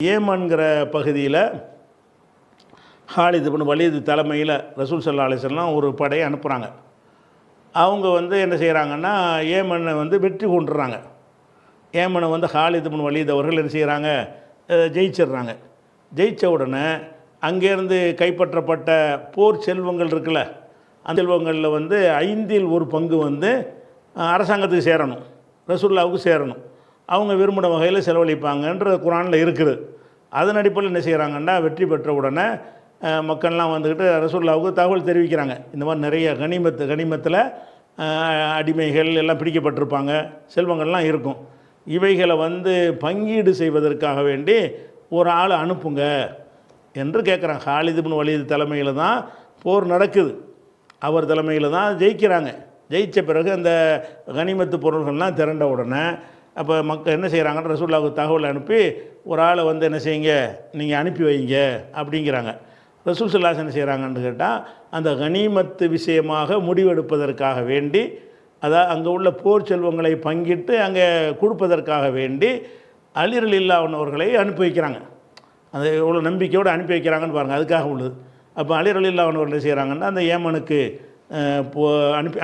ஏமன்கிற பகுதியில் ஹாலித் இப்னு வலீத் தலைமையில் ரசூல் ஸல்லல்லாஹு அலைஹி வஸல்லம் ஒரு படையை அனுப்புகிறாங்க. அவங்க என்ன செய்கிறாங்கன்னா, ஏமனை வெற்றி கொண்டுறாங்க. ஏமனை ஹாலித் இப்னு வலீத் அவர்கள் என்ன செய்கிறாங்க, ஜெயிச்சிடுறாங்க. ஜெயித்த உடனே அங்கேருந்து கைப்பற்றப்பட்ட போர் செல்வங்கள் இருக்குல்ல, அந்த செல்வங்களில் 5இல் 1 பங்கு அரசாங்கத்துக்கு சேரணும், ரசூலுல்லாவுக்கு சேரணும். அவங்க விரும்பின வகையில் செலவழிப்பாங்கன்ற குர்ஆனில் இருக்குது. அதன் அடிப்படையில் என்ன செய்கிறாங்கன்னா, வெற்றி பெற்ற உடனே மக்கள்லாம் ரசூலுல்லாவுக்கு தகவல் தெரிவிக்கிறாங்க. இந்த மாதிரி நிறைய கனிமத்தில் அடிமைகள் எல்லாம் பிடிக்கப்பட்டிருப்பாங்க, செல்வங்கள்லாம் இருக்கும். இவைகளை பங்கீடு செய்வதற்காக வேண்டி ஒரு ஆள் அனுப்புங்க என்று கேட்குறாங்க. ஹாலித் இப்னு வலீத் தலைமையில் தான் போர் நடக்குது. அவர் தலைமையில் தான் ஜெயிக்கிறாங்க. ஜெயித்த பிறகு அந்த கனிமத்து பொருள்கள்லாம் திரண்ட உடனே அப்போ மக்கள் என்ன செய்கிறாங்கன்னு ரசூலுல்லாவுக்கு தகவல் அனுப்பி ஒரு ஆளை என்ன செய்யுங்க, நீங்கள் அனுப்பி வைங்க அப்படிங்கிறாங்க. ரசூல் ஸல்லல்லாஹு அலைஹி வஸல்லம் என்ன செய்கிறாங்கன்னு கேட்டால், அந்த கனிமத்து விஷயமாக முடிவெடுப்பதற்காக வேண்டி, அதாவது அங்கே உள்ள போர் செல்வங்களை பங்கிட்டு அங்கே கொடுப்பதற்காக வேண்டி அலி ரலியல்லாஹு அன்ஹு அவர்களை அனுப்பி வைக்கிறாங்க. அது எவ்வளோ நம்பிக்கையோடு அனுப்பி வைக்கிறாங்கன்னு பாருங்கள், அதுக்காக உள்ளது. அப்போ அலி ரலியல்லாஹு அன்ஹு என்ன செய்கிறாங்கன்னா, அந்த ஏமனுக்கு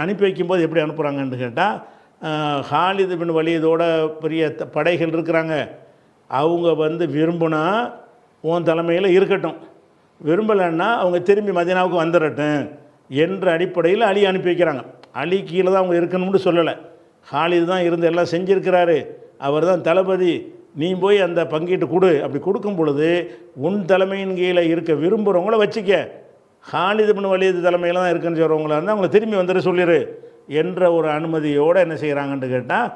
அனுப்பி வைக்கும்போது எப்படி அனுப்புகிறாங்கன்னு கேட்டால், ஹாலித் இப்னு வலீதோட பெரிய படைகள் இருக்கிறாங்க, அவங்க விரும்பினா உன் தலைமையில் இருக்கட்டும், விரும்பலைன்னா அவங்க திரும்பி மதீனாவுக்கு வந்துடட்டும் என்ற அடிப்படையில் அலி அனுப்பி வைக்கிறாங்க. அலி கீழே தான் அவங்க இருக்கணும்னு சொல்லலை, ஹாலித் தான் இருந்து எல்லாம் செஞ்சுருக்கிறாரு, அவர் தான் தளபதி, நீ போய் அந்த பங்கீட்டு கொடு. அப்படி கொடுக்கும் பொழுது உன் தலைமையின் கீழே இருக்க விரும்புகிறவங்கள வச்சுக்க, ஹாலித் இப்னு வலீத் தலைமையில் தான் இருக்குன்னு சொல்கிறவங்களா இருந்தால் அவங்கள திரும்பி வந்துட சொல்லிடு என்ற ஒரு அனுமதியோடு என்ன செய்கிறாங்கன்னு கேட்டால்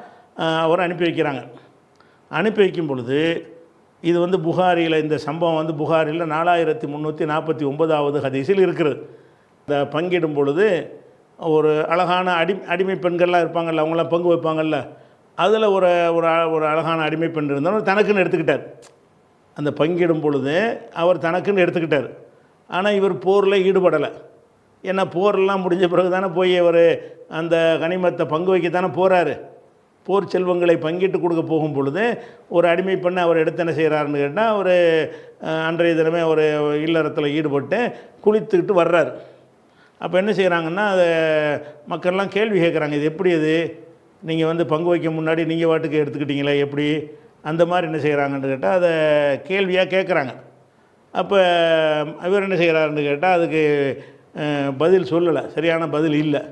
அவரை அனுப்பி வைக்கிறாங்க. அனுப்பி வைக்கும் பொழுது இது புகாரியில், இந்த சம்பவம் புகாரியில் 4349வது ஹதீஸில் இருக்கிறது. இந்த பங்கிடும் பொழுது ஒரு அழகான அடிமை பெண்கள்லாம் இருப்பாங்கள்ல, அவங்களாம் பங்கு வைப்பாங்கள்ல, அதில் ஒரு ஒரு அழகான அடிமை பெண் இருந்தாலும் தனக்குன்னு எடுத்துக்கிட்டார். அந்த பங்கிடும் பொழுது அவர் தனக்குன்னு எடுத்துக்கிட்டார். ஆனால் இவர் போரில் ஈடுபடலை. ஏன்னா போரெல்லாம் முடிஞ்ச பிறகு தானே போய் அவர் அந்த கனிமத்தை பங்கு வைக்கத்தானே போகிறாரு. போர் செல்வங்களை பங்கிட்டு கொடுக்க போகும் பொழுது ஒரு அடிமை பெண்ணை அவர் எடுத்து என்ன செய்கிறாருன்னு கேட்டால், அவர் அன்றைய தினமே ஒரு இல்லறத்தில் ஈடுபட்டு குளித்துக்கிட்டு வர்றார். அப்போ என்ன செய்கிறாங்கன்னா, அதை மக்கள்லாம் கேள்வி கேட்குறாங்க, இது எப்படி அது நீங்கள் பங்கு வைக்க முன்னாடி நீங்கள் வாட்டுக்கு எடுத்துக்கிட்டீங்களே எப்படி, அந்த மாதிரி என்ன செய்கிறாங்கன்னு கேட்டால் அதை கேள்வியாக கேட்குறாங்க. அப்போ இவர் என்ன செய்கிறாருன்னு கேட்டால் அதுக்கு பதில் சொல்லலை, சரியான பதில் இல்லை.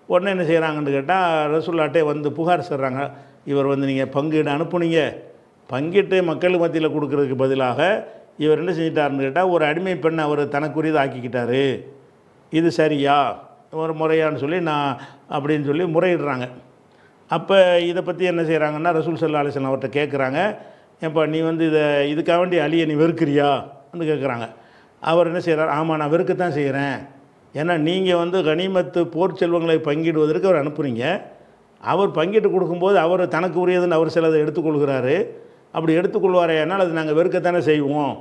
உடனே என்ன செய்கிறாங்கன்னு கேட்டால் ரசூலுல்லாஹ்ட்டே புகார் சொல்கிறாங்க, இவர் நீங்கள் பங்கிட்டு அனுப்புனீங்க, பங்கிட்டு மக்கள் மத்தியில் கொடுக்கறதுக்கு பதிலாக இவர் என்ன செஞ்சிட்டாருன்னு கேட்டால் ஒரு அடிமை பெண்ணை அவர் தனக்குரியதை ஆக்கிக்கிட்டாரு, இது சரியா ஒரு முறையான்னு சொல்லி நான் அப்படின்னு சொல்லி முறையிடுறாங்க. அப்போ இதை பற்றி என்ன செய்கிறாங்கன்னா, ரசூல் ஸல்லல்லாஹு அலைஹி வஸல்லம் அவர்கிட்ட கேட்குறாங்க, ஏப்பா நீ இதுக்காக வேண்டி அலியை நீ வெறுக்கிறியான்னு கேட்குறாங்க. அவர் என்ன செய்கிறார், ஆமாம் நான் வெறுக்கத்தான் செய்கிறேன், ஏன்னா நீங்கள் கனிமத்து போர் செல்வங்களை பங்கிடுவதற்கு அவர் அனுப்புகிறீங்க, அவர் பங்கிட்டு கொடுக்கும்போது அவர் தனக்கு உரியதுன்னு அவர் சிலதை எடுத்துக்கொள்கிறாரு, அப்படி எடுத்துக்கொள்வாரே ஆனால் அது நாங்கள் வெறுக்கத்தானே செய்வோம்,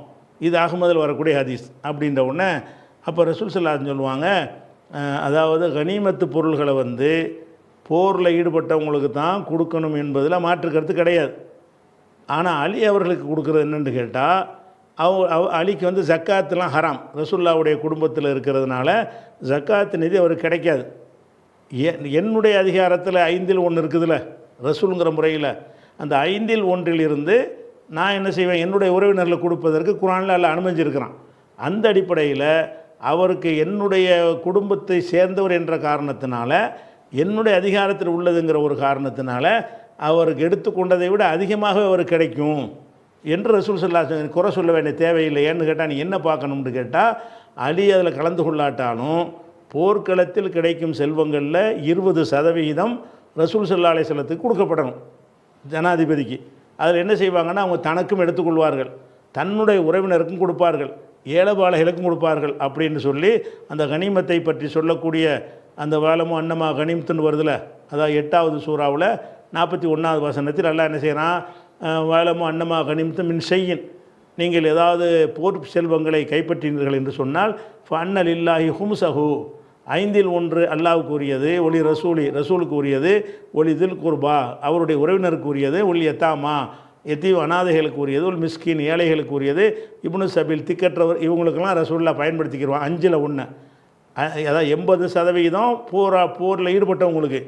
இது அகமதில் வரக்கூடிய ஹதீஸ் அப்படின்ற உடனே அப்போ ரசூல் ஸல்லல்லாஹு அலைஹி வஸல்லம் சொல்லுவாங்க, அதாவது கனிமத்து பொருள்களை போரில் ஈடுபட்டவங்களுக்கு தான் கொடுக்கணும் என்பதில் மாற்று கருத்து கிடையாது. ஆனால் அலி அவர்களுக்கு கொடுக்குறது என்னென்னு கேட்டால், அலிக்கு ஜக்காத்துலாம் ஹராம், ரசூலுல்லாவுடைய குடும்பத்தில் இருக்கிறதுனால ஜக்காத்து நிதி அவருக்கு கிடைக்காது. என்னுடைய அதிகாரத்தில் 5இல் 1 இருக்குதுல்ல ரசூலுங்கிற முறையில், அந்த 5இல் 1 இருந்து நான் என்ன செய்வேன், என்னுடைய உறவினர்களை கொடுப்பதற்கு குர்ஆனில் அல்லாஹ் அனுமதிச்சிருக்கிறான். அந்த அடிப்படையில் அவருக்கு என்னுடைய குடும்பத்தை சேர்ந்தவர் என்ற காரணத்தினால, என்னுடைய அதிகாரத்தில் உள்ளதுங்கிற ஒரு காரணத்தினால அவருக்கு எடுத்துக்கொண்டதை விட அதிகமாக அவருக்கு கிடைக்கும் என்று ரசூல் ஸல்லல்லாஹு அலைஹி வஸல்லம் குறை சொல்ல வேண்டிய தேவையில்லை. ஏன்னு கேட்டால் நீ என்ன பார்க்கணும்னு கேட்டால், அலி அதில் கலந்து கொள்ளாட்டாலும் போர்க்களத்தில் கிடைக்கும் செல்வங்களில் 20% ரசூல் ஸல்லல்லாஹு அலைஹி வஸல்லத்துக்கு கொடுக்கப்படணும், ஜனாதிபதிக்கு. அதில் என்ன செய்வாங்கன்னா, அவங்க தனக்கும் எடுத்துக்கொள்வார்கள், தன்னுடைய உறவினருக்கும் கொடுப்பார்கள், ஏழைபாளைகளுக்கும் கொடுப்பார்கள் அப்படின்னு சொல்லி அந்த கனிமத்தை பற்றி சொல்லக்கூடிய அந்த வாலமும் அன்னமா கனிமத்துன்னு வருதுல, அதாவது 8வது சூறாவில் 41வது வசனத்தில் அல்லாஹ் என்ன செய்கிறான், வாலமும் அன்னமா கனிமத்து மின் செய்யின், நீங்கள் ஏதாவது போர் செல்வங்களை கைப்பற்றினீர்கள் என்று சொன்னால் ஃபஅன்ன லில்லாஹி ஹும்ஸஹு, 5இல் 1 அல்லாஹ்வுக்கு உரியது, ரசூலுக்கு உரியது, தில் குர்பா அவருடைய உறவினருக்கு உரியது, யதாமா எத்தீம் அனாதைகளுக்கு உரியது, ஒரு மிஸ்கின் ஏழைகளுக்கு உரியது, இப்னு சபீல் திக்கற்றவர், இவங்களுக்கெல்லாம் ரசூலுல்லாஹ் பயன்படுத்திக்கிடுவான். 5ல் 1. அதாவது 80% போரில் ஈடுபட்டவங்களுக்கு,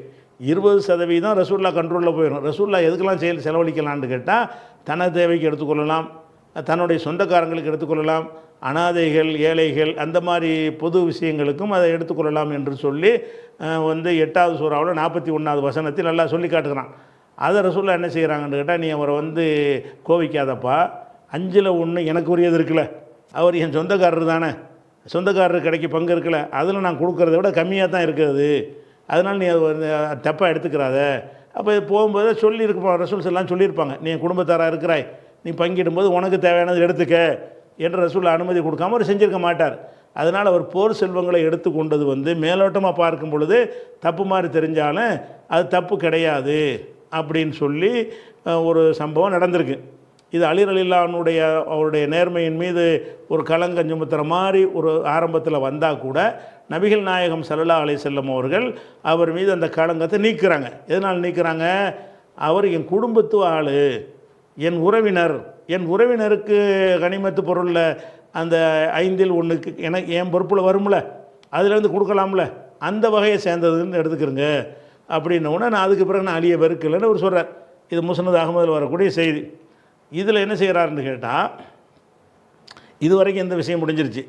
20% ரசூலுல்லாஹ் கண்ட்ரோலில் போயிடும். ரசூலுல்லாஹ் எதுக்கெல்லாம் செலவழிக்கலான்னு கேட்டால், தன தேவைக்கு எடுத்துக்கொள்ளலாம், தன்னுடைய சொந்தக்காரங்களுக்கு எடுத்துக்கொள்ளலாம், அனாதைகள் ஏழைகள் அந்த மாதிரி பொது விஷயங்களுக்கும் அதை எடுத்துக்கொள்ளலாம் என்று சொல்லி 8வது சூறாவில் 41வது வசனத்தில் நல்லா சொல்லி காட்டுகிறான். அதை ரசூலுல்லாஹ் என்ன செய்கிறாங்கன்னு கேட்டால், நீ அவரை கோவிக்காதப்பா, 5ல் 1 எனக்கு உரியது இருக்குல்ல, அவர் என் சொந்தக்காரர் தானே, சொந்தக்காரர் கிடைக்க பங்கு இருக்குல்ல, அதில் நான் கொடுக்குறத விட கம்மியாக தான் இருக்குது, அதனால் நீ தப்பாக எடுத்துக்கிறாத. அப்போ போகும்போது சொல்லியிருப்போம், ரசூல் எல்லாம் சொல்லியிருப்பாங்க, நீ என் குடும்பத்தாராக இருக்கிறாய், நீ பங்கிடும்போது உனக்கு தேவையானது எடுத்துக்க என்று ரசூல் அனுமதி கொடுக்காம அவர் செஞ்சிருக்க மாட்டார். அதனால் அவர் போர் செல்வங்களை எடுத்து கொண்டது மேலோட்டமாக பார்க்கும் பொழுது தப்பு மாதிரி தெரிஞ்சாலும் அது தப்பு கிடையாது அப்படின்னு சொல்லி ஒரு சம்பவம் நடந்திருக்கு. இது அலி ரலியல்லாஹு அன்ஹுடைய அவருடைய நேர்மையின் மீது ஒரு களங்கம் சுமத்துற மாதிரி ஒரு ஆரம்பத்தில் வந்தால் கூட நபிகள் நாயகம் ஸல்லல்லாஹு அலைஹி வஸல்லம் அவர்கள் அவர் மீது அந்த களங்கத்தை நீக்குறாங்க. எதனால் நீக்குறாங்க? அவர் என் குடும்பத்து ஆள், என் உறவினர், என் உறவினருக்கு கனிமத்து பொருளில் அந்த 5ல் 1 எனக்கு என் பொறுப்பில் வரும்ல, அதுலேருந்து கொடுக்கலாம்ல, அந்த வகையை சேர்ந்ததுன்னு எடுத்துக்கிறங்க அப்படின்னோடனே நான் அதுக்கு பிறகு நான் அலியை வெறுக்கலைன்னு அவர் சொல்கிறார். இது முஸ்னத் அஹ்மதில் வரக்கூடிய செய்தி. இதில் என்ன செய்கிறாருன்னு கேட்டால், இது வரைக்கும் இந்த விஷயம் முடிஞ்சிருச்சு.